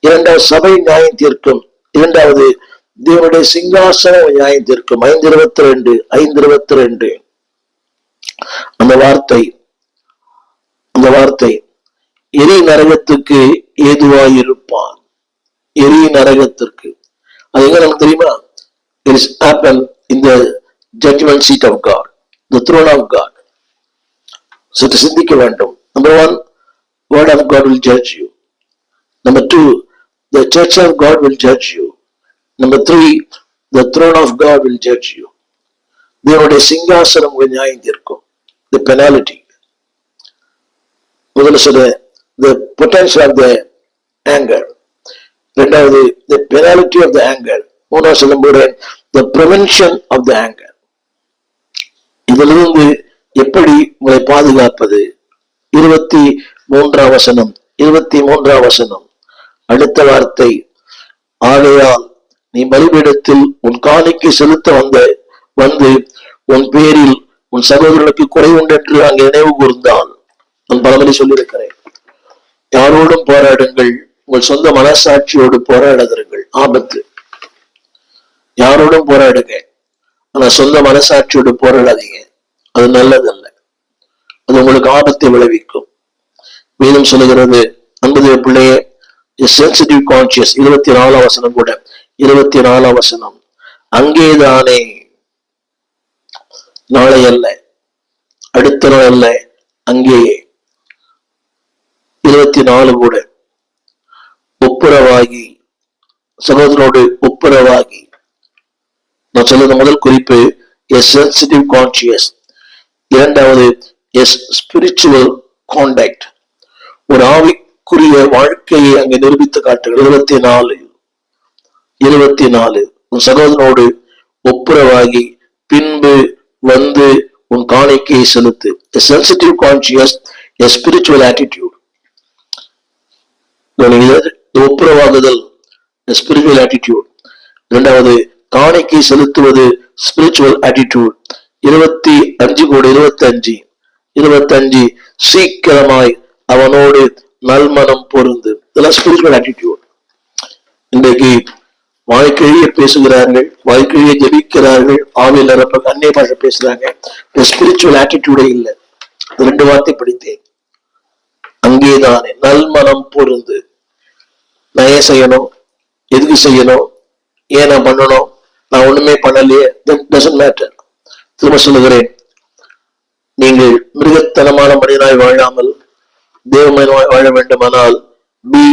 இரண்டாவது சபை நியாயம் தீர்க்கும், இரண்டாவது தேவனுடைய சிங்காசனம் நியாயம் தீர்க்கும். 5:22 5:22 அந்த வார்த்தை எரி நரகத்துக்கு ஏதுவாயிருப்பான். எரி நரகத்திற்கு அது எங்க நமக்கு தெரியுமா? It is happen in the judgment seat of God, the throne of God. சற்று சிந்திக்க வேண்டும். Number 1, word of God will judge you. Number 2, the church of God will judge you. Number 3, the throne of God will judge you. தேவனுடைய சிங்காசனம் நியாயம் தீர்க்கும். The penalty. முதல்ல சொல்ற the potential of the anger. இரண்டாவது the penalty of the anger. மூணாவது சொல்லும் போது the prevention of the anger. இதிலிருந்து எப்படி உங்களை பாதுகாப்பது? 23 வசனம் அடுத்த வார்த்தை, ஆகையால் நீ பலிபீடத்தில் உன் காணிக்கை செலுத்த வந்து உன் பேரில் உன் சகோதரனுக்கு குறை உண்டு என்று அங்கே நினைவு கூர்ந்தால், நான் பலமுறை சொல்லியிருக்கிறேன், யாரோடும் போராடுங்கள், உங்கள் சொந்த மனசாட்சியோடு போராடாதீர்கள். ஆபத்து. யாரோடும் போராடுங்க, ஆனா சொந்த மனசாட்சியோடு போராடாதீங்க. அது நல்லதல்ல. அது உங்களுக்கு ஆபத்தை விளைவிக்கும். வேதம் சொல்லுகிறது, அன்புடைய பிள்ளையே, சென்சிட்டிவ் கான்சியஸ். 24 வசனம் கூட, 24 வசனம், அங்கேதானே, நாளை அல்ல, அடுத்த நாள் அல்ல, அங்கேயே. 24 கூட, ஒப்புரவாகி, சகோதரனோடு ஒப்புரவாகி. நான் சொல்லுற முதல் குறிப்பு சென்சிட்டிவ் கான்சியஸ். இரண்டாவது ஸ்பிரிச்சுவல் கான்டாக்ட். ஒரு ஆவிக்குரிய வாழ்க்கையை அங்கே நிரூபித்து காட்டுகள். 24 உன் சகோதரனோடு ஒப்புரவாகி பின்பு வந்து உன் காணிக்கையை செலுத்து. Sensitive conscious, spiritual attitude. ஒப்புரவாகுதல் ஸ்பிரிச்சுவல் ஆட்டிடியூட். இரண்டாவது காணிக்கை செலுத்துவது ஸ்பிரிச்சுவல் ஆட்டிடியூட். 25 கூட, 25 சீக்கிரமாய் அவனோடு நல்மனம் பொருந்து. இதெல்லாம் ஸ்பிரிச்சுவல் ஆட்டிடியூட். இன்றைக்கு வாழ்க்கையே பேசுகிறார்கள், வாழ்க்கையே ஜெபிக்கிறார்கள், ஆவியில் நிரப்ப அந்நிய பாஷை பேசுறாங்க. ஸ்பிரிச்சுவல் ஆட்டிடியூடே இல்லை. 2 வார்த்தை படித்தேன். அங்கேதானே நல்மனம் பொருந்து. நான் ஏன் செய்யணும், எதுக்கு செய்யணும், ஏன் நான் பண்ணணும், நான் ஒண்ணுமே பண்ணலையே, doesn't matter. திரும்ப சொல்லுகிறேன், நீங்கள் மிருகத்தனமான மனிதனாய் வாழாமல் தேவமயமாய் வாழ வேண்டுமானால் be